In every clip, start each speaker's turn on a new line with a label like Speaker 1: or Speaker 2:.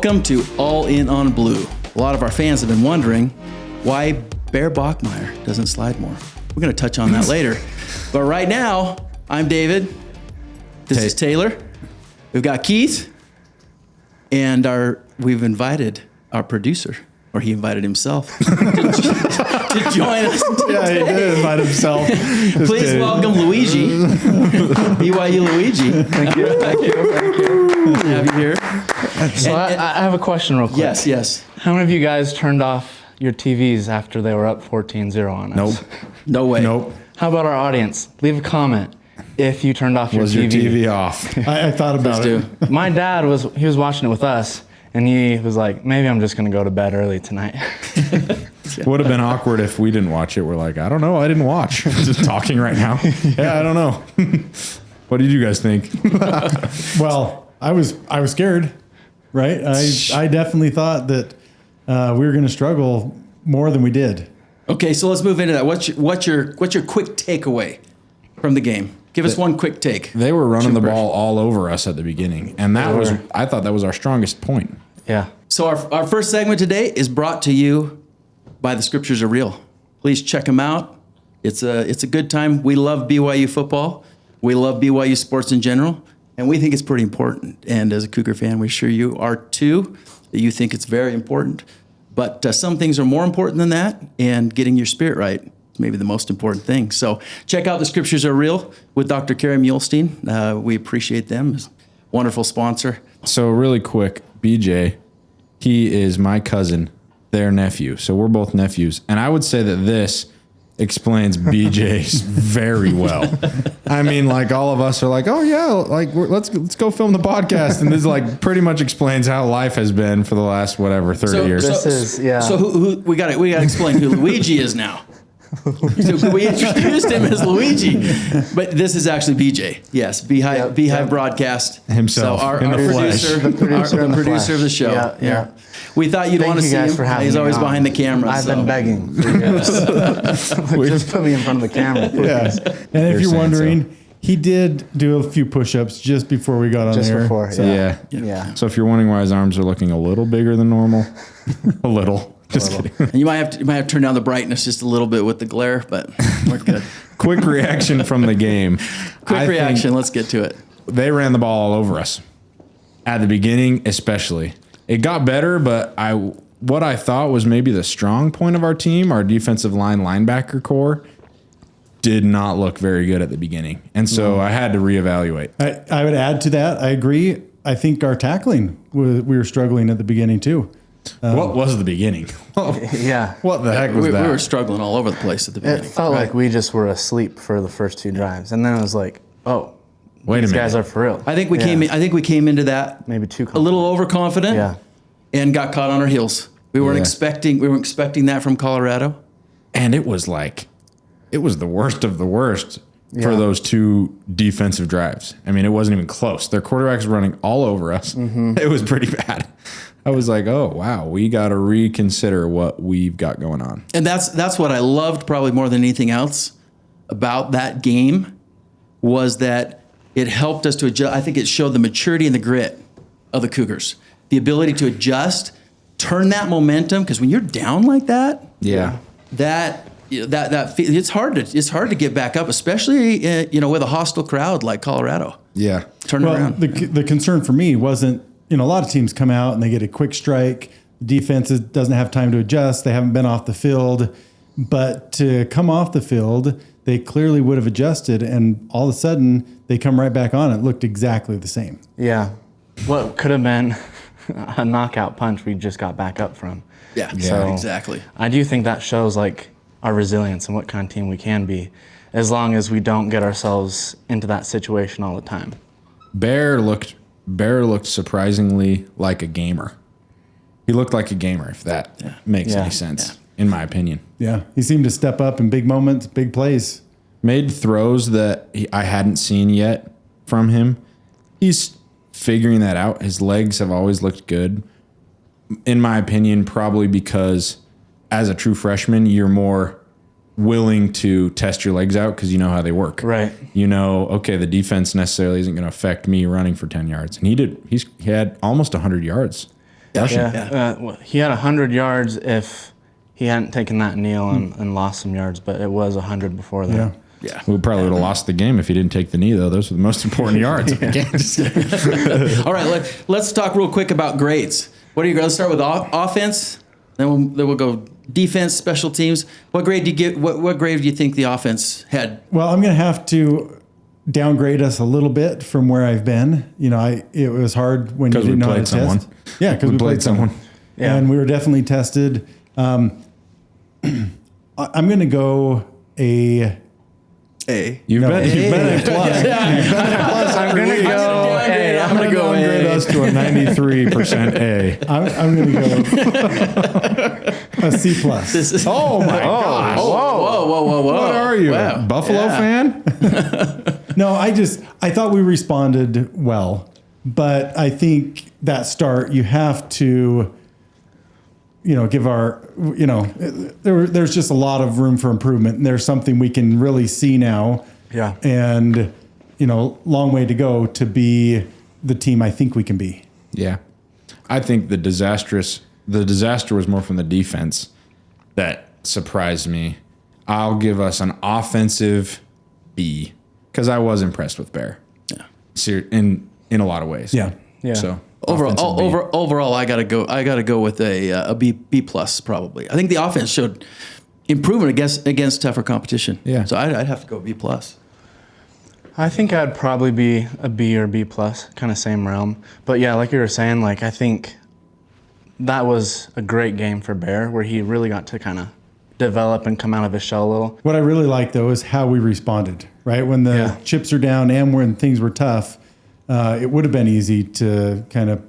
Speaker 1: Welcome to All In on Blue. A lot of our fans have been wondering why Bear Bachmeyer doesn't slide more. We're going to touch on that later. But right now, I'm David. This is Taylor. We've got Keith. And we've invited our producer, or he invited himself, to join us today.
Speaker 2: Yeah, he did invite himself.
Speaker 1: Please welcome Luigi, BYU Luigi.
Speaker 3: Thank you.
Speaker 1: Good to have you here.
Speaker 3: So I have a question real quick.
Speaker 1: Yes.
Speaker 3: How many of you guys turned off your TVs after they were up 14-0 on us?
Speaker 2: Nope.
Speaker 1: No way.
Speaker 2: Nope.
Speaker 3: How about our audience? Leave a comment if you turned off your
Speaker 2: Was
Speaker 3: TV.
Speaker 2: your TV off? I thought about it.
Speaker 3: My dad was watching it with us, and he was like, maybe I'm just going to go to bed early tonight.
Speaker 2: Would have been awkward if we didn't watch it. We're like, I don't know. I didn't watch. Just talking right now. Yeah, I don't know. What did you guys think?
Speaker 4: Well, I was scared, right? I definitely thought that we were going to struggle more than we did.
Speaker 1: Okay, so let's move into that. What's your quick takeaway from the game? Give us one quick take.
Speaker 2: They were running the ball all over us at the beginning, and I thought that was our strongest point.
Speaker 3: Yeah.
Speaker 1: So our first segment today is brought to you by The Scriptures Are Real. Please check them out. It's a good time. We love BYU football. We love BYU sports in general, and we think it's pretty important. And as a Cougar fan, we're sure you are too, that you think it's very important. But some things are more important than that, and getting your spirit right is maybe the most important thing. So check out The Scriptures Are Real with Dr. Kerry Muhlestein. We appreciate them. Wonderful sponsor.
Speaker 2: So really quick, BJ, he is my cousin, their nephew. So we're both nephews. And I would say that this explains BJ very well. I mean, like all of us are like, oh yeah, like let's go film the podcast. And this like pretty much explains how life has been for the last, 30 years.
Speaker 1: So who we got to explain who Luigi is now. So we introduced him as Luigi, but this is actually BJ. Yes, Beehive broadcast
Speaker 2: himself.
Speaker 1: So our
Speaker 3: producer
Speaker 1: of the show.
Speaker 3: Yeah.
Speaker 1: We thought you'd want to see him. He's always behind the camera.
Speaker 3: I've been begging. Just put me in front of the camera, please.
Speaker 4: Yeah. And if you're wondering, he did do a few push-ups just before we got on
Speaker 3: Just
Speaker 4: there.
Speaker 3: before,
Speaker 4: So,
Speaker 3: yeah.
Speaker 2: So if you're wondering why his arms are looking a little bigger than normal, a little. Just kidding.
Speaker 1: And you might have to turn down the brightness just a little bit with the glare, but we're good.
Speaker 2: Quick reaction from the game.
Speaker 1: Let's get to it.
Speaker 2: They ran the ball all over us at the beginning, especially. It got better, but what I thought was maybe the strong point of our team, our defensive line linebacker core, did not look very good at the beginning. And so I had to reevaluate.
Speaker 4: I would add to that. I agree. I think our tackling, we were struggling at the beginning too.
Speaker 2: What was the beginning?
Speaker 3: Yeah.
Speaker 2: What the heck was that?
Speaker 1: We were struggling all over the place at the beginning.
Speaker 3: It felt like we just were asleep for the first two drives. And then it was like, oh,
Speaker 2: Wait a
Speaker 3: these
Speaker 2: minute.
Speaker 3: guys are for real.
Speaker 1: I think we came into that
Speaker 3: maybe too
Speaker 1: a little overconfident, and got caught on our heels. We weren't expecting that from Colorado,
Speaker 2: and it was the worst of the worst for those two defensive drives. I mean, it wasn't even close. Their quarterback's running all over us. Mm-hmm. It was pretty bad. I was like, oh wow, we got to reconsider what we've got going on.
Speaker 1: And that's what I loved probably more than anything else about that game was that it helped us to adjust. I think it showed the maturity and the grit of the Cougars, the ability to adjust, turn that momentum. Because when you're down like that, that it's hard to get back up, especially with a hostile crowd like Colorado.
Speaker 2: Yeah,
Speaker 1: turn it around.
Speaker 4: The concern for me wasn't, a lot of teams come out and they get a quick strike. Defense doesn't have time to adjust. They haven't been off the field, but to come off the field, they clearly would have adjusted, and all of a sudden they come right back on. It looked exactly the same.
Speaker 3: Yeah. What could have been a knockout punch we just got back up from.
Speaker 1: Yeah, exactly.
Speaker 3: I do think that shows like our resilience and what kind of team we can be as long as we don't get ourselves into that situation all the time.
Speaker 2: Bear looked surprisingly like a gamer. He looked like a gamer, if that makes any sense, in my opinion.
Speaker 4: Yeah, he seemed to step up in big moments, big plays.
Speaker 2: Made throws that I hadn't seen yet from him. He's figuring that out. His legs have always looked good. In my opinion, probably because as a true freshman, you're more willing to test your legs out because you know how they work.
Speaker 3: Right.
Speaker 2: Okay, the defense necessarily isn't going to affect me running for 10 yards. And he did. He had almost 100 yards
Speaker 3: He had 100 yards if he hadn't taken that kneel and lost some yards, but it was 100 before that.
Speaker 4: Yeah.
Speaker 1: Yeah.
Speaker 2: We probably would have lost the game if he didn't take the knee, though. Those were the most important yards.
Speaker 1: All right, let's talk real quick about grades. What are you? Let's start with offense. Then we'll go defense, special teams. What grade do you get? What grade do you think the offense had?
Speaker 4: Well, I'm going to have to downgrade us a little bit from where I've been. It was hard when you didn't know how to test. Yeah, because we played someone.
Speaker 3: Yeah.
Speaker 4: And we were definitely tested. I'm going to go A.
Speaker 2: You've been A plus.
Speaker 3: I'm going to go A.
Speaker 2: I'm going to downgrade us to a 93% A.
Speaker 4: I'm going to go a C plus.
Speaker 2: Oh my gosh.
Speaker 1: Whoa.
Speaker 2: What are you,
Speaker 1: Wow.
Speaker 2: a Buffalo fan?
Speaker 4: No, I thought we responded well, but I think that start you have to, give there's just a lot of room for improvement. And there's something we can really see now.
Speaker 3: Yeah.
Speaker 4: And, long way to go to be the team I think we can be.
Speaker 2: Yeah. I think the disaster was more from the defense that surprised me. I'll give us an offensive B because I was impressed with Bear. Yeah. In a lot of ways.
Speaker 4: Yeah.
Speaker 3: Yeah.
Speaker 2: So
Speaker 1: Overall, I gotta go with a B plus probably. I think the offense showed improvement against tougher competition.
Speaker 2: Yeah.
Speaker 1: So I'd have to go B plus.
Speaker 3: I think I'd probably be a B or B plus, kind of same realm. But yeah, like you were saying, I think that was a great game for Bear where he really got to kind of develop and come out of his shell a little.
Speaker 4: What I really like though is how we responded, right? When the chips are down and when things were tough, it would have been easy to kind of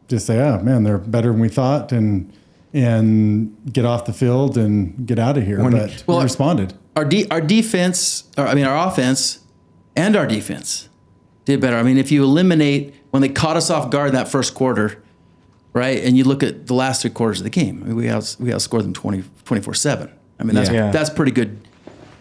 Speaker 4: just say, oh man, they're better than we thought and get off the field and get out of here. But we responded.
Speaker 1: Our offense and our defense did better. I mean, if you eliminate when they caught us off guard that first quarter, right? And you look at the last 3 quarters of the game, I mean, we outscored them 24-7. I mean, that's pretty good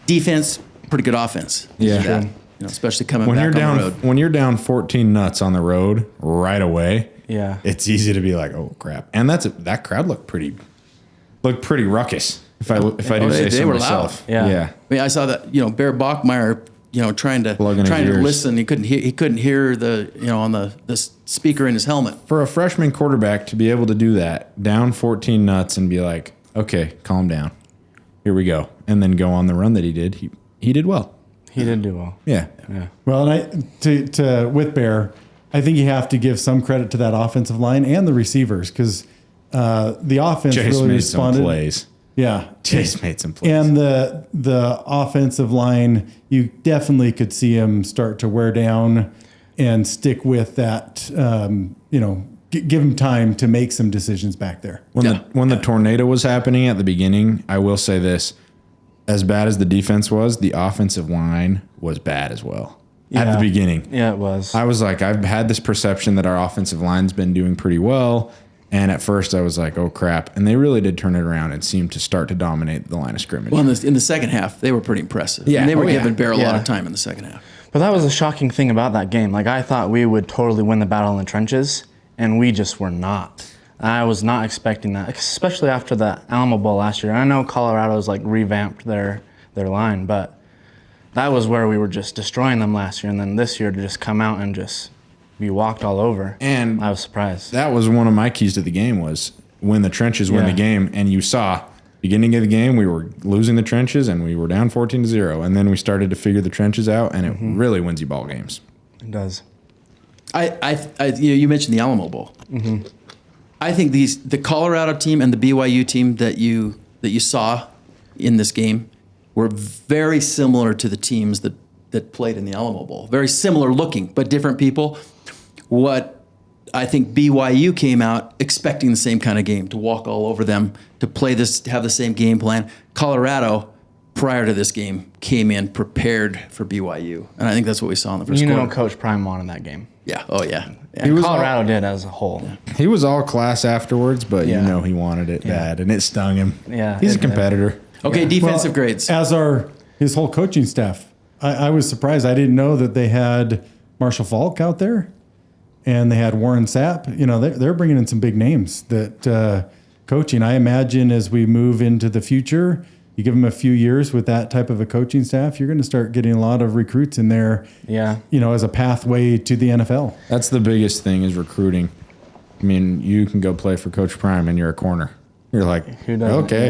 Speaker 1: defense, pretty good offense.
Speaker 2: Yeah.
Speaker 1: Especially coming back on the road.
Speaker 2: When you're down 14 nuts on the road right away,
Speaker 3: Yeah.
Speaker 2: it's easy to be like, oh crap. And that crowd looked pretty ruckus. If I do say so
Speaker 1: were
Speaker 2: myself.
Speaker 3: loud. Yeah.
Speaker 1: I mean, I saw that Bear Bachmeyer, trying to listen. He couldn't hear the on the speaker in his helmet.
Speaker 2: For a freshman quarterback to be able to do that, down 14 nuts and be like, okay, calm down. Here we go. And then go on the run that he did. He did well.
Speaker 3: He did do well.
Speaker 2: Yeah.
Speaker 3: Yeah.
Speaker 4: Well, and with Bear, I think you have to give some credit to that offensive line and the receivers because the offense
Speaker 2: Chase
Speaker 4: really
Speaker 2: made
Speaker 4: responded.
Speaker 2: some plays.
Speaker 4: Yeah,
Speaker 2: Chase made some plays.
Speaker 4: And the offensive line, you definitely could see him start to wear down and stick with that. Give him time to make some decisions back there.
Speaker 2: When the tornado was happening at the beginning, I will say this. As bad as the defense was, the offensive line was bad as well at the beginning.
Speaker 3: Yeah, it was.
Speaker 2: I was like, I've had this perception that our offensive line's been doing pretty well. And at first I was like, oh crap. And they really did turn it around and seemed to start to dominate the line of scrimmage.
Speaker 1: Well, in the second half, they were pretty impressive.
Speaker 2: Yeah.
Speaker 1: And they were
Speaker 2: Oh, yeah.
Speaker 1: giving Bear a lot
Speaker 3: Yeah.
Speaker 1: of time in the second half.
Speaker 3: But that was a shocking thing about that game. I thought we would totally win the battle in the trenches, and we just were not. I was not expecting that, especially after the Alamo Bowl last year. I know Colorado's revamped their line, but that was where we were just destroying them last year. And then this year to just come out and just be walked all over.
Speaker 2: And
Speaker 3: I was surprised.
Speaker 2: That was one of my keys to the game was win the trenches, win the
Speaker 3: Yeah.
Speaker 2: game. And you saw beginning of the game, we were losing the trenches and we were down 14-0. And then we started to figure the trenches out and it really wins you ball games.
Speaker 3: It does.
Speaker 1: You mentioned the Alamo Bowl. Mm-hmm. I think the Colorado team and the BYU team that you saw in this game were very similar to the teams that played in the Alamo Bowl. Very similar looking, but different people. What I think BYU came out expecting the same kind of game, to walk all over them, to play this, to have the same game plan. Colorado, prior to this game, came in prepared for BYU, and I think that's what we saw in the first quarter.
Speaker 3: Coach Prime wanted that game.
Speaker 1: Yeah. Oh yeah.
Speaker 3: And Colorado did as a whole.
Speaker 2: He was all class afterwards, but
Speaker 3: Yeah.
Speaker 2: he wanted it bad and it stung him.
Speaker 3: Yeah,
Speaker 2: He's a
Speaker 3: it did.
Speaker 2: competitor.
Speaker 1: Okay. Defensive grades.
Speaker 4: As his whole coaching staff. I was surprised. I didn't know that they had Marshall Falk out there. and they had Warren Sapp. You know, they're bringing in some big names that coaching. I imagine as we move into the future, you give them a few years with that type of a coaching staff, you're going to start getting a lot of recruits in there.
Speaker 3: Yeah.
Speaker 4: You know, as a pathway to the NFL.
Speaker 2: That's the biggest thing is recruiting. I mean, you can go play for Coach Prime and you're a corner. You're like,
Speaker 3: Who doesn't?
Speaker 2: okay,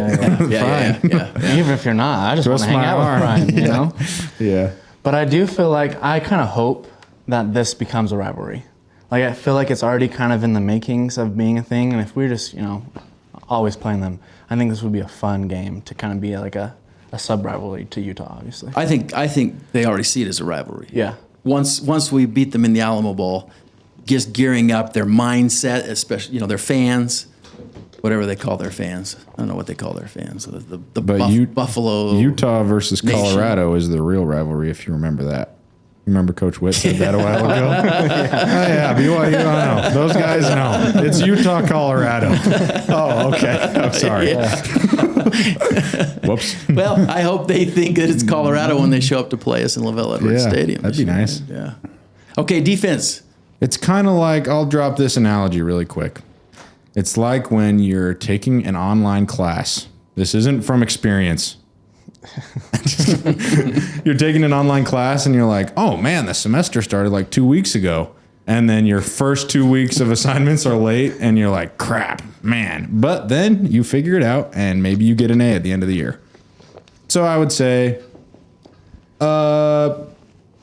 Speaker 3: Yeah,
Speaker 2: fine.
Speaker 3: Even if you're not, I just want
Speaker 2: Twist
Speaker 3: to hang
Speaker 2: my
Speaker 3: out
Speaker 2: arm.
Speaker 3: with Brian, you know?
Speaker 2: Yeah.
Speaker 3: But I do feel like I kind of hope that this becomes a rivalry. Like, I feel like it's already kind of in the makings of being a thing. And if we're just, you know, always playing them, I think this would be a fun game to kind of be like a sub-rivalry to Utah, obviously.
Speaker 1: I think they already see it as a rivalry.
Speaker 3: Yeah.
Speaker 1: Once we beat them in the Alamo Bowl, just gearing up their mindset, especially, you know, their fans, whatever they call their fans. I don't know what they call their fans. The Buffalo.
Speaker 2: Utah versus
Speaker 1: Nation.
Speaker 2: Colorado is the real rivalry, if you remember that. Remember Coach Witt said that a while ago? yeah, BYU, I know. Those guys know. It's Utah, Colorado. Oh, okay. I'm sorry. Whoops.
Speaker 1: Well, I hope they think that it's Colorado when they show up to play us in Lavelle Edwards Stadium.
Speaker 2: That'd be nice.
Speaker 1: Yeah. Okay, defense.
Speaker 2: It's kind of like, I'll drop this analogy really quick. It's like when you're taking an online class. This isn't from experience. You're taking an online class and you're like, oh man, the semester started like 2 weeks ago. And then your first 2 weeks of assignments are late and you're like, crap, man. But then you figure it out and maybe you get an A at the end of the year. So I would say,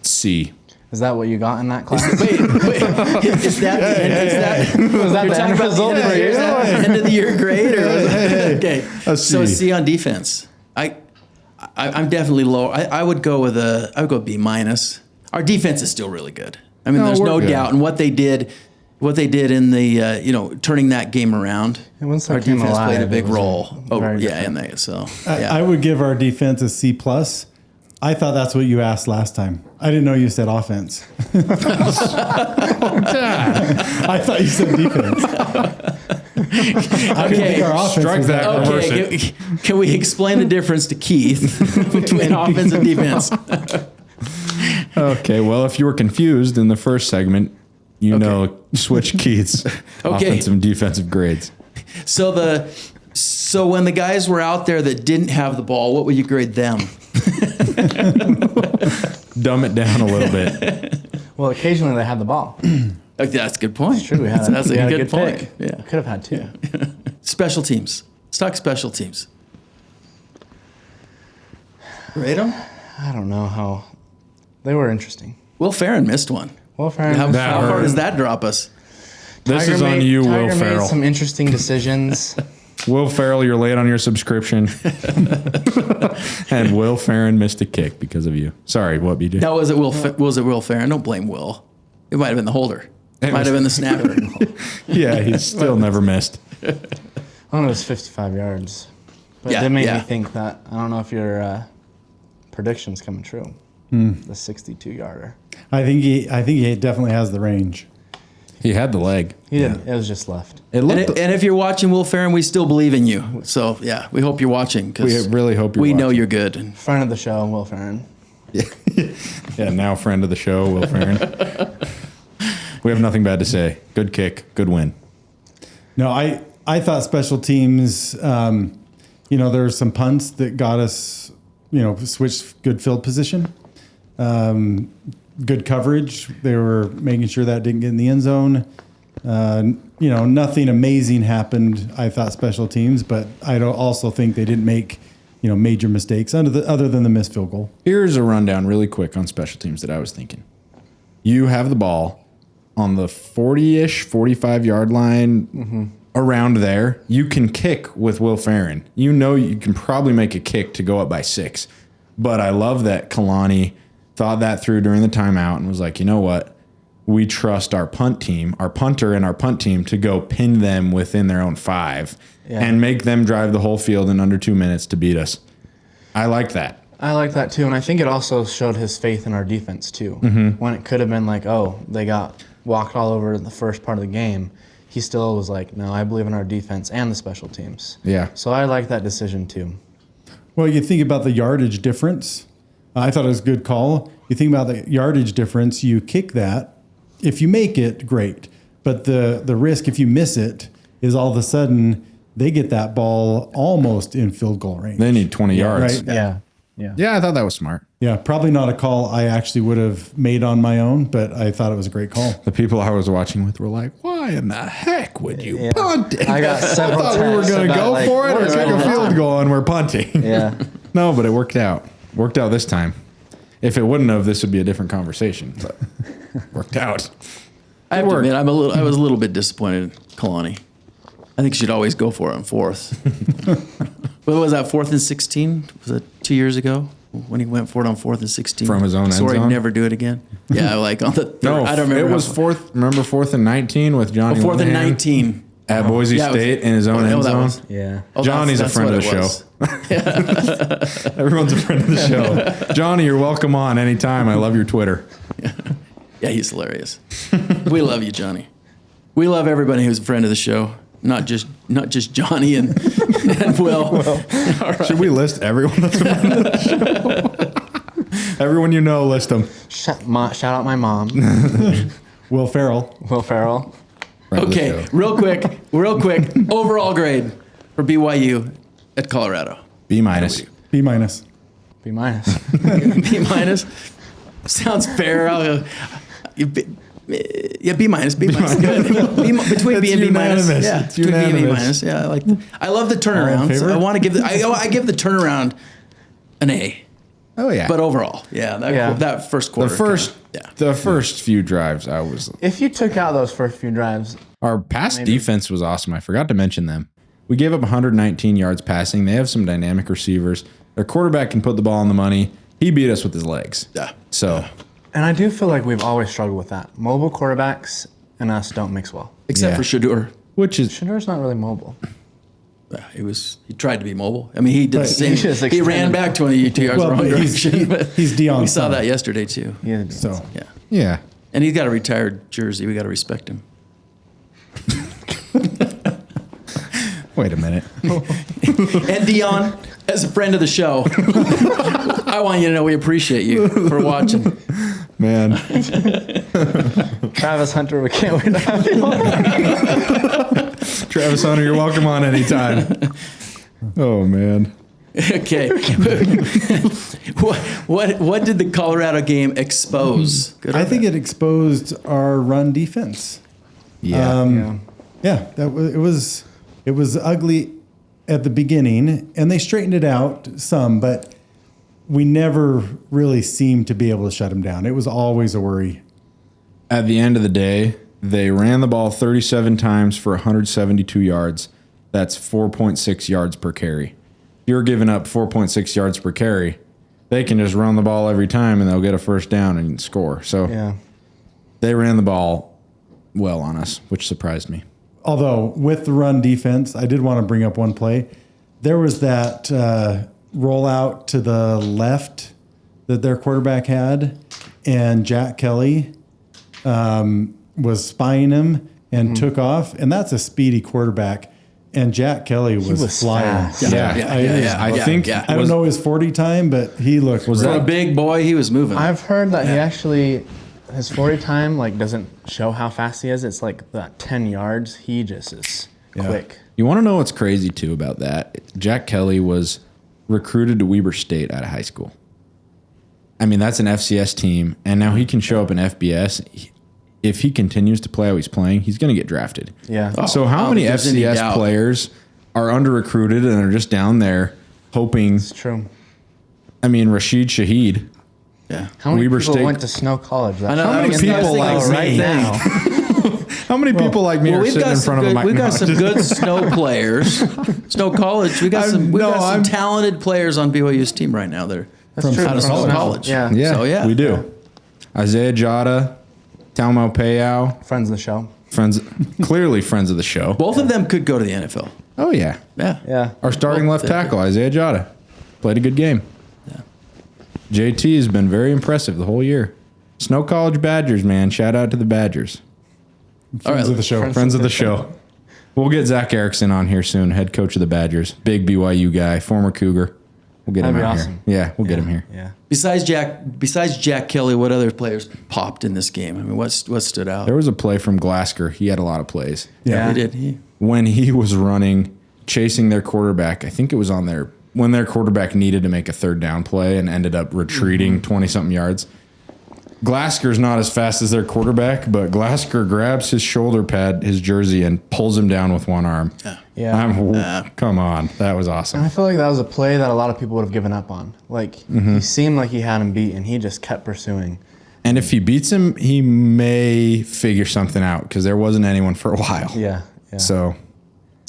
Speaker 2: C.
Speaker 3: Is that what you got in that class?
Speaker 1: Wait. Is that the end?
Speaker 3: Was that
Speaker 1: You're
Speaker 3: the
Speaker 1: talking
Speaker 3: end
Speaker 1: about
Speaker 3: result
Speaker 1: the
Speaker 3: for you?
Speaker 1: end of the year grade? Or okay.
Speaker 2: A
Speaker 1: So
Speaker 2: C.
Speaker 1: C on defense. I'm definitely low. I would go B minus. Our defense is still really good. I mean, there's
Speaker 2: we're
Speaker 1: no
Speaker 2: good.
Speaker 1: doubt. And what they did in the turning that game around.
Speaker 3: And once they
Speaker 1: Our
Speaker 3: came
Speaker 1: defense
Speaker 3: alive,
Speaker 1: played a
Speaker 3: it
Speaker 1: big
Speaker 3: was
Speaker 1: role. Oh
Speaker 3: very
Speaker 1: yeah,
Speaker 3: different.
Speaker 1: and they so
Speaker 4: I
Speaker 1: yeah.
Speaker 4: would give our defense a C plus. I thought that's what you asked last time. I didn't know you said offense. I thought you said defense. I didn't think our offense
Speaker 2: Strike
Speaker 4: was
Speaker 2: that. Reverse
Speaker 1: Okay, can we explain the difference to Keith between offense and defense?
Speaker 2: Okay, well, if you were confused in the first segment, switch Keith's offensive and defensive grades.
Speaker 1: So when the guys were out there that didn't have the ball, what would you grade them?
Speaker 2: Dumb it down a little bit.
Speaker 3: Well, occasionally they had the ball.
Speaker 1: That's a good point.
Speaker 3: True, we had
Speaker 1: That's
Speaker 3: we
Speaker 1: a
Speaker 3: had
Speaker 1: good point.
Speaker 3: pick.
Speaker 1: Yeah.
Speaker 3: Could have had two.
Speaker 1: Special teams. Let's talk special teams. Rate them?
Speaker 3: I don't know how. They were interesting.
Speaker 1: Will Farron missed one.
Speaker 3: Well, Farron,
Speaker 1: How far
Speaker 2: hurt.
Speaker 1: does that drop us?
Speaker 2: This
Speaker 3: Tiger
Speaker 2: is on
Speaker 3: made-
Speaker 2: you,
Speaker 3: Tiger
Speaker 2: Will
Speaker 3: made
Speaker 2: Ferrell.
Speaker 3: some interesting decisions.
Speaker 2: Will Ferrell, you're late on your subscription. And Will Farron missed a kick because of you. Sorry, what, BJ?
Speaker 1: No, was it Will Farron? Don't blame Will. It might have been the holder. It might have been the snapper.
Speaker 2: Yeah, he's still never missed.
Speaker 3: I don't know, it was 55 yards. But
Speaker 1: Yeah,
Speaker 3: that made
Speaker 1: yeah.
Speaker 3: me think that, I don't know if your prediction's coming true. The 62-yarder.
Speaker 4: I think he definitely has the range.
Speaker 2: He had the leg.
Speaker 3: He didn't. It was just left.
Speaker 2: It looked.
Speaker 1: And if you're watching Will Farron, we still believe in you. So yeah, we hope you're watching.
Speaker 2: We really hope you're
Speaker 1: We know
Speaker 2: watching.
Speaker 1: you're good. And
Speaker 3: Friend of the show, Will Farron.
Speaker 2: Yeah, now friend of the show, Will Farron. We have nothing bad to say. Good kick, good win.
Speaker 4: No, I thought special teams, there were some punts that got us, switched good field position. Good coverage. They were making sure that didn't get in the end zone. Nothing amazing happened, I thought, special teams, but I don't also think they didn't make, major mistakes other than the missed field goal.
Speaker 2: Here's a rundown really quick on special teams that I was thinking. You have the ball on the 40-ish, 45-yard line, around there. You can kick with Will Farron. You can probably make a kick to go up by 6. But I love that Kalani thought that through during the timeout and was like, you know what? We trust our punter and our punt team to go pin them within their own 5 and make them drive the whole field in under 2 minutes to beat us. I like that.
Speaker 3: I like that too, and I think it also showed his faith in our defense too. When it could have been like, oh, they got walked all over the first part of the game, he still was like, no, I believe in our defense and the special teams.
Speaker 2: Yeah.
Speaker 3: So I like that decision too.
Speaker 4: Well, you think about the yardage difference. I thought it was a good call. You think about the yardage difference, you kick that, if you make it, great. But the risk if you miss it is all of a sudden they get that ball almost in field goal range.
Speaker 2: They need 20 yards.
Speaker 4: Right?
Speaker 3: Yeah.
Speaker 2: Yeah, I thought that was smart.
Speaker 4: Yeah, probably not a call I actually would have made on my own, but I thought it was a great call.
Speaker 2: The people I was watching with were like, why in the heck would you punt it?
Speaker 3: I got several
Speaker 2: I thought we were
Speaker 3: texts
Speaker 2: going to
Speaker 3: about,
Speaker 2: go
Speaker 3: like,
Speaker 2: for it or
Speaker 3: what's
Speaker 2: take a
Speaker 3: wrong?
Speaker 2: field goal and we're punting.
Speaker 3: Yeah.
Speaker 2: No, but it worked out. Worked out this time. If it wouldn't have, this would be a different conversation. But worked out.
Speaker 1: I have to admit, I was a little bit disappointed in Kalani. I think you should always go for it on fourth. What was that, 4th and 16? Was it 2 years ago when he went for it on 4th and 16?
Speaker 2: From his own end
Speaker 1: Swore he'd
Speaker 2: zone?
Speaker 1: never do it again. Yeah, like on the third.
Speaker 2: No,
Speaker 1: I don't remember.
Speaker 2: it was fourth. Remember 4th and 19 with Johnny
Speaker 1: 4th and
Speaker 2: Linehan
Speaker 1: 19.
Speaker 2: at Boise
Speaker 1: Yeah, it was-
Speaker 2: State in his own end
Speaker 1: that
Speaker 2: zone.
Speaker 1: was-
Speaker 3: Yeah.
Speaker 1: Oh,
Speaker 2: Johnny's
Speaker 1: that's
Speaker 2: a friend of
Speaker 1: what
Speaker 2: the
Speaker 1: it
Speaker 2: show.
Speaker 1: was.
Speaker 2: Everyone's a friend of the show. Johnny, you're welcome on anytime. I love your Twitter.
Speaker 1: Yeah, he's hilarious. We love you, Johnny. We love everybody who's a friend of the show, not just Johnny and Will. All right.
Speaker 2: Should we list everyone that's a friend of the show? Everyone you know, list them.
Speaker 3: Shout out my mom,
Speaker 4: Will Ferrell.
Speaker 3: Will Ferrell.
Speaker 1: Okay, real quick. Overall grade for BYU at Colorado.
Speaker 2: B minus.
Speaker 4: B minus.
Speaker 3: B minus.
Speaker 1: B minus. Sounds fair. Yeah, B minus. B minus. Good. Between B and B minus.
Speaker 2: unanimous.
Speaker 1: Yeah,
Speaker 2: It's
Speaker 1: between B and B
Speaker 2: unanimous.
Speaker 1: minus. Yeah, I love the
Speaker 4: All in
Speaker 1: turnarounds.
Speaker 4: favor?
Speaker 1: I want to give I give the turnaround an A.
Speaker 2: Oh yeah.
Speaker 1: But overall, that first quarter.
Speaker 2: The first few drives, I was.
Speaker 3: If you took out those first few drives,
Speaker 2: Our pass defense was awesome. I forgot to mention them. We gave up 119 yards passing. They have some dynamic receivers. Their quarterback can put the ball on the money. He beat us with his legs.
Speaker 1: Yeah.
Speaker 2: So
Speaker 3: and I do feel like we've always struggled with that. Mobile quarterbacks and us don't mix well.
Speaker 1: Except
Speaker 2: Yeah.
Speaker 1: for Shadur.
Speaker 2: which is
Speaker 3: Shadur's not really mobile.
Speaker 1: He tried to be mobile. I mean, he did the same.
Speaker 3: he just
Speaker 1: He ran
Speaker 3: extended.
Speaker 1: back 22 yards
Speaker 4: Well,
Speaker 1: the wrong
Speaker 4: but he's-
Speaker 1: direction.
Speaker 4: he-
Speaker 1: but
Speaker 4: he's Deion's
Speaker 1: We saw
Speaker 4: son.
Speaker 1: that yesterday too.
Speaker 3: Yeah.
Speaker 4: So
Speaker 1: Yeah.
Speaker 2: yeah.
Speaker 1: And he's got a retired jersey. We got to respect him.
Speaker 2: Wait a minute.
Speaker 1: And Dion, as a friend of the show, I want you to know we appreciate you for watching.
Speaker 2: Man.
Speaker 3: Travis Hunter, we can't wait to have you on.
Speaker 2: Travis Hunter, you're welcome on anytime. Oh man.
Speaker 1: Okay. what did the Colorado game expose? Good or
Speaker 4: I think
Speaker 1: bad?
Speaker 4: it exposed our run defense.
Speaker 2: Yeah.
Speaker 4: Yeah, it was ugly at the beginning, and they straightened it out some, but we never really seemed to be able to shut them down. It was always a worry.
Speaker 2: At the end of the day, they ran the ball 37 times for 172 yards. That's 4.6 yards per carry. If you're giving up 4.6 yards per carry, they can just run the ball every time and they'll get a first down and score. So
Speaker 3: Yeah.
Speaker 2: they ran the ball well on us, which surprised me.
Speaker 4: Although with the run defense, I did want to bring up one play. There was that rollout to the left that their quarterback had, and Jack Kelly was spying him and took off. And that's a speedy quarterback. And Jack Kelly was flying.
Speaker 3: fast.
Speaker 2: I think
Speaker 4: I don't know his 40 time, but he looked
Speaker 2: Was
Speaker 1: For
Speaker 2: that
Speaker 1: a big boy, he was moving.
Speaker 3: I've heard that he actually, his 40 time doesn't show how fast he is. It's like that 10 yards. He just is quick.
Speaker 2: You want to know what's crazy too about that? Jack Kelly was recruited to Weber State out of high school. I mean, that's an FCS team, and now he can show up in FBS. If he continues to play how he's playing, he's going to get drafted.
Speaker 3: Yeah.
Speaker 2: So how many
Speaker 1: there's any
Speaker 2: FCS
Speaker 1: doubt.
Speaker 2: players are under recruited and are just down there hoping?
Speaker 3: It's true.
Speaker 2: I mean, Rashid Shaheed.
Speaker 1: yeah.
Speaker 3: How many
Speaker 2: Weber
Speaker 3: people
Speaker 2: State-
Speaker 3: went to Snow College?
Speaker 1: I know,
Speaker 3: How
Speaker 1: I
Speaker 3: many
Speaker 1: was
Speaker 3: people
Speaker 1: thinking
Speaker 3: like
Speaker 1: the
Speaker 3: right
Speaker 1: same
Speaker 3: now?
Speaker 2: How many people like me
Speaker 1: Well,
Speaker 2: are
Speaker 1: we've
Speaker 2: sitting
Speaker 1: got
Speaker 2: in
Speaker 1: some
Speaker 2: front of a
Speaker 1: good,
Speaker 2: mic?
Speaker 1: we've got
Speaker 2: No,
Speaker 1: some
Speaker 2: just-
Speaker 1: good snow players. Snow College. We got some talented players on BYU's team right now. They're
Speaker 3: That's true.
Speaker 1: out of
Speaker 3: From
Speaker 1: Snow
Speaker 3: Snow.
Speaker 1: College.
Speaker 3: Yeah.
Speaker 2: Yeah,
Speaker 1: So, yeah.
Speaker 2: we do. Isaiah Jada, Talmo Payao,
Speaker 3: Friends of the show.
Speaker 2: clearly friends of the show.
Speaker 1: Both of them could go to the NFL.
Speaker 2: Oh yeah.
Speaker 1: Yeah.
Speaker 3: Yeah.
Speaker 2: Our starting left tackle, Isaiah Jada, played a good game.
Speaker 1: Yeah.
Speaker 2: JT has been very impressive the whole year. Snow College Badgers, man. Shout out to the Badgers.
Speaker 1: All right.
Speaker 4: Friends of the show.
Speaker 2: Friends of the show. We'll get Zach Erickson on here soon, head coach of the Badgers. Big BYU guy, former Cougar. We'll get
Speaker 3: That'd
Speaker 2: him
Speaker 3: be
Speaker 2: out
Speaker 3: awesome.
Speaker 2: here. Yeah, we'll get him here.
Speaker 3: Yeah.
Speaker 1: Besides Jack Kelly, what other players popped in this game? I mean, what stood out?
Speaker 2: There was a play from Glasgow. He had a lot of plays.
Speaker 3: Yeah.
Speaker 1: He did.
Speaker 2: When he was running, chasing their quarterback, I think it was when their quarterback needed to make a third down play and ended up retreating 20-something yards. Glasker's not as fast as their quarterback, but Glasgow grabs his shoulder pad, his jersey, and pulls him down with one arm.
Speaker 3: Yeah.
Speaker 2: Come on. That was awesome.
Speaker 3: And I feel like that was a play that a lot of people would have given up on. Like, he seemed like he had him beat, and he just kept pursuing.
Speaker 2: And if he beats him, he may figure something out because there wasn't anyone for a while.
Speaker 3: Yeah.
Speaker 2: So,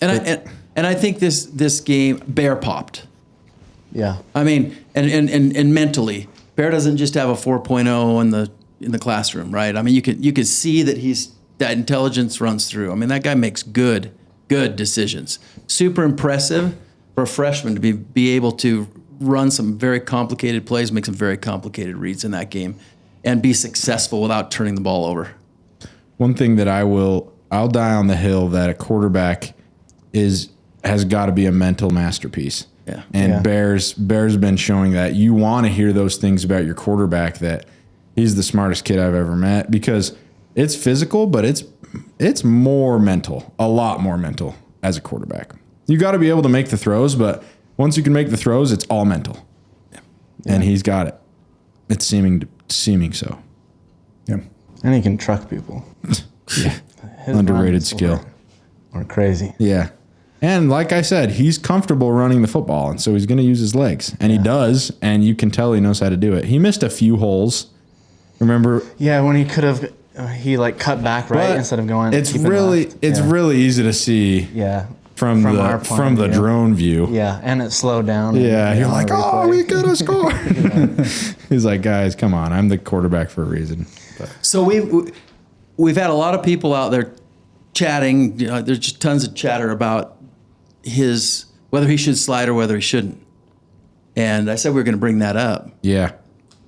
Speaker 1: And I think this game, Bear popped.
Speaker 3: Yeah.
Speaker 1: I mean, and mentally, Bear doesn't just have a 4.0 in the classroom, right? I mean, you could see that intelligence runs through. I mean, that guy makes good decisions. Super impressive for a freshman to be able to run some very complicated plays, make some very complicated reads in that game, and be successful without turning the ball over.
Speaker 2: one thing that I'll die on the hill that a quarterback has got to be a mental masterpiece.
Speaker 1: Yeah.
Speaker 2: And Bear's been showing that. You want to hear those things about your quarterback, that he's the smartest kid I've ever met, because it's physical, but it's more mental, a lot more mental as a quarterback. You got to be able to make the throws, but once you can make the throws, it's all mental. Yeah. And he's got it. It's seeming so.
Speaker 4: Yeah.
Speaker 3: And he can truck people.
Speaker 2: Yeah.
Speaker 3: His
Speaker 2: Underrated
Speaker 3: runs
Speaker 2: skill.
Speaker 3: Are crazy.
Speaker 2: Yeah. And like I said, he's comfortable running the football, and so he's going to use his legs. And he does, and you can tell he knows how to do it. He missed a few holes. Remember?
Speaker 3: Yeah, when he could have, he like cut back right instead of going.
Speaker 2: It's really easy to see.
Speaker 3: Yeah.
Speaker 2: From the drone view.
Speaker 3: Yeah, and it slowed down.
Speaker 2: Yeah, you're like, oh, we got to score. He's like, guys, come on, I'm the quarterback for a reason. But.
Speaker 1: So we've had a lot of people out there chatting. There's just tons of chatter about whether he should slide or whether he shouldn't. And I said we were going to bring that up.
Speaker 2: Yeah.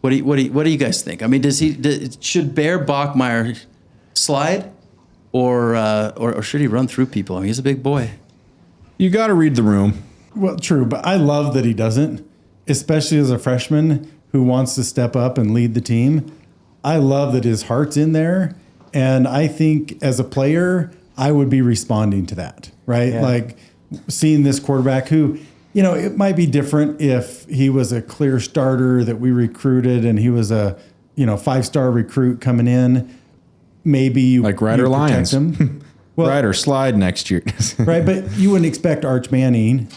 Speaker 1: What do you guys think? I mean, should Bear Bachmeier slide or should he run through people? I mean, he's a big boy.
Speaker 2: You got to read the room.
Speaker 4: Well, true, but I love that he doesn't, especially as a freshman who wants to step up and lead the team. I love that his heart's in there, and I think as a player, I would be responding to that, right?
Speaker 3: Yeah.
Speaker 4: Like seeing this quarterback who, it might be different if he was a clear starter that we recruited and he was a, 5-star recruit coming in. Maybe you
Speaker 2: like Ryder
Speaker 4: protect
Speaker 2: Lyons.
Speaker 4: him. Well,
Speaker 2: Ryder slide next year.
Speaker 4: right, but you wouldn't expect Arch Manning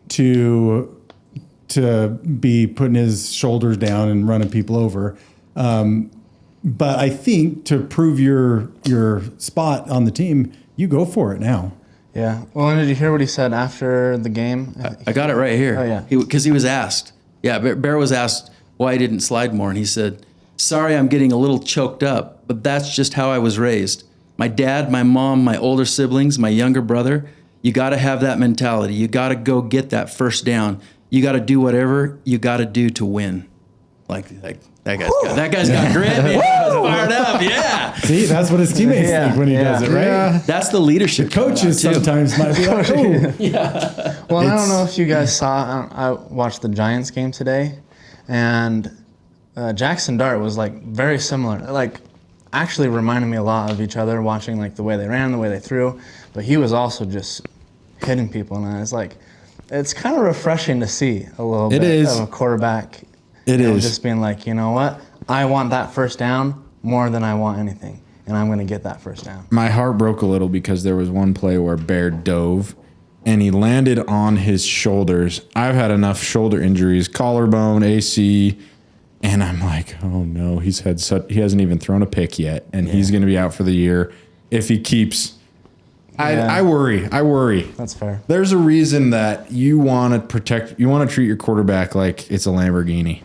Speaker 4: to be putting his shoulders down and running people over. But I think to prove your spot on the team, you go for it now.
Speaker 3: Yeah. Well, and did you hear what he said after the game?
Speaker 1: I got it right here.
Speaker 3: Oh, yeah.
Speaker 1: Because he was asked. Yeah, Bear was asked why he didn't slide more, and he said, "Sorry, I'm getting a little choked up, but that's just how I was raised. My dad, my mom, my older siblings, my younger brother, you got to have that mentality. You got to go get that first down. You got to do whatever you got to do to win." Like that guy's got grit. Man. He was fired up. Yeah.
Speaker 4: See, that's what his teammates think when he does it, right?
Speaker 3: Yeah.
Speaker 1: That's the leadership.
Speaker 4: Coaches sometimes might be like, "Oh,
Speaker 3: Well, I don't know if you guys saw. I watched the Giants game today, and Jackson Dart was like very similar. Like, actually reminded me a lot of each other. Watching like the way they ran, the way they threw, but he was also just hitting people, and I was like, it's kind of refreshing to see a little bit of a quarterback.
Speaker 2: It is
Speaker 3: just being like, you know what? I want that first down more than I want anything, and I'm going to get that first down.
Speaker 2: My heart broke a little because there was one play where Bear dove and he landed on his shoulders. I've had enough shoulder injuries, collarbone, AC, and I'm like, oh no, he hasn't even thrown a pick yet, and he's going to be out for the year if he keeps. I worry.
Speaker 3: That's fair.
Speaker 2: There's a reason that you want to treat your quarterback like it's a Lamborghini.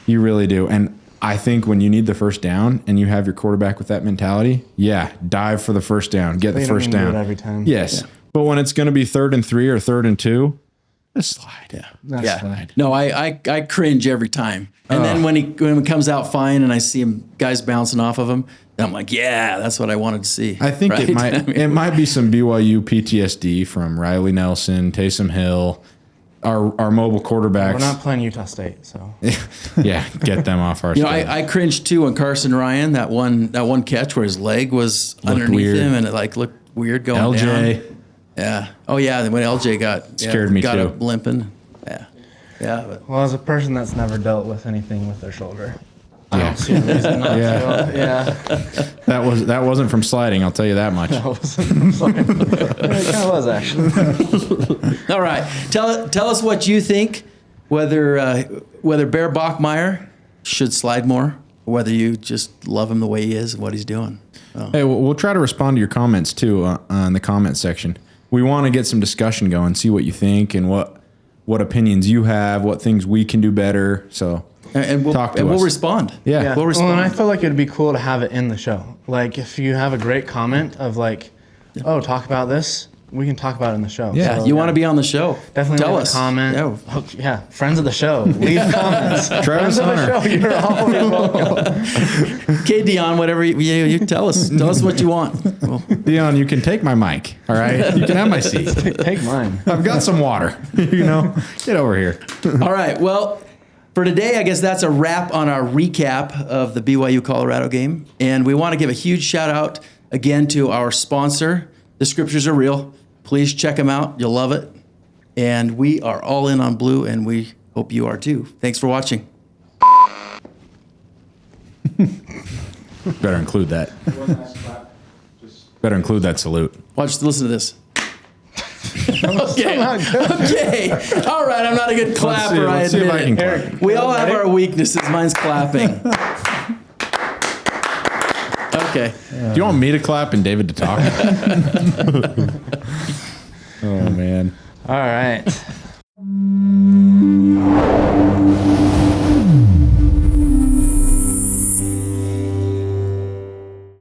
Speaker 2: You really do. And I think when you need the first down and you have your quarterback with that mentality, dive for the first down, get the first down.
Speaker 3: Do it every time.
Speaker 2: Yes. Yeah. But when it's going to be 3rd and 3 or 3rd and 2, just slide.
Speaker 3: Slide.
Speaker 1: No, I cringe every time. And then when it comes out fine and I see guys bouncing off of him, then I'm like, yeah, that's what I wanted to see.
Speaker 2: I think
Speaker 1: right?
Speaker 2: it might be some BYU PTSD from Riley Nelson, Taysom Hill, our mobile quarterbacks.
Speaker 3: We're not playing Utah State, so.
Speaker 2: Yeah, get them off our
Speaker 1: You know,
Speaker 2: stage.
Speaker 1: I cringed too when Carson Ryan, that one catch where his leg was underneath
Speaker 2: weird.
Speaker 1: him and it like looked weird going
Speaker 2: LJ.
Speaker 1: down. Yeah. Oh yeah, when LJ
Speaker 2: Scared me
Speaker 1: got
Speaker 2: too.
Speaker 1: up limping. Yeah. Yeah. But
Speaker 3: Well, as a person that's never dealt with anything with their shoulder, I
Speaker 2: Yeah.
Speaker 3: don't see a reason not
Speaker 2: Yeah.
Speaker 3: to. Yeah.
Speaker 2: That wasn't from sliding, I'll tell you that much.
Speaker 3: It kind of was, actually.
Speaker 1: all right, tell us what you think. Whether Bear Bachmeyer should slide more, or whether you just love him the way he is and what he's doing. Oh.
Speaker 2: Hey, we'll try to respond to your comments too in the comment section. We want to get some discussion going, see what you think and what opinions you have, what things we can do better. So
Speaker 1: And we'll
Speaker 2: talk to us.
Speaker 1: we'll respond.
Speaker 2: Yeah.
Speaker 1: We'll respond.
Speaker 3: Well, and I feel like it'd be cool to have it in the show. Like, if you have a great comment of like, oh, talk about this, we can talk about it in the show.
Speaker 1: Yeah,
Speaker 3: So,
Speaker 1: you want to be on the show?
Speaker 3: Definitely
Speaker 1: tell
Speaker 3: leave
Speaker 1: us.
Speaker 3: a comment.
Speaker 1: Yeah.
Speaker 3: Oh, yeah, friends of the show. Leave comments.
Speaker 2: Travis
Speaker 3: Friends of the
Speaker 2: Hunter.
Speaker 3: show, you're always welcome.
Speaker 1: Okay, Dion, whatever you tell us. Tell us what you want. Well,
Speaker 2: Dion, you can take my mic, all right? You can have my seat.
Speaker 3: Take mine.
Speaker 2: I've got some water, Get over here.
Speaker 1: all right. Well, for today, I guess that's a wrap on our recap of the BYU Colorado game. And we want to give a huge shout out again to our sponsor, The Scriptures Are Real. Please check them out. You'll love it. And we are all in on blue, and we hope you are too. Thanks for watching.
Speaker 2: Better include that. Better include that salute.
Speaker 1: Listen to this. Okay. Okay. All right. I'm not a good clapper.
Speaker 2: Let's see if I
Speaker 1: admit
Speaker 2: can
Speaker 1: it.
Speaker 2: clap.
Speaker 1: We all have our weaknesses. Mine's clapping. Okay.
Speaker 2: Do you want me to clap and David to talk? Oh, man.
Speaker 3: All right.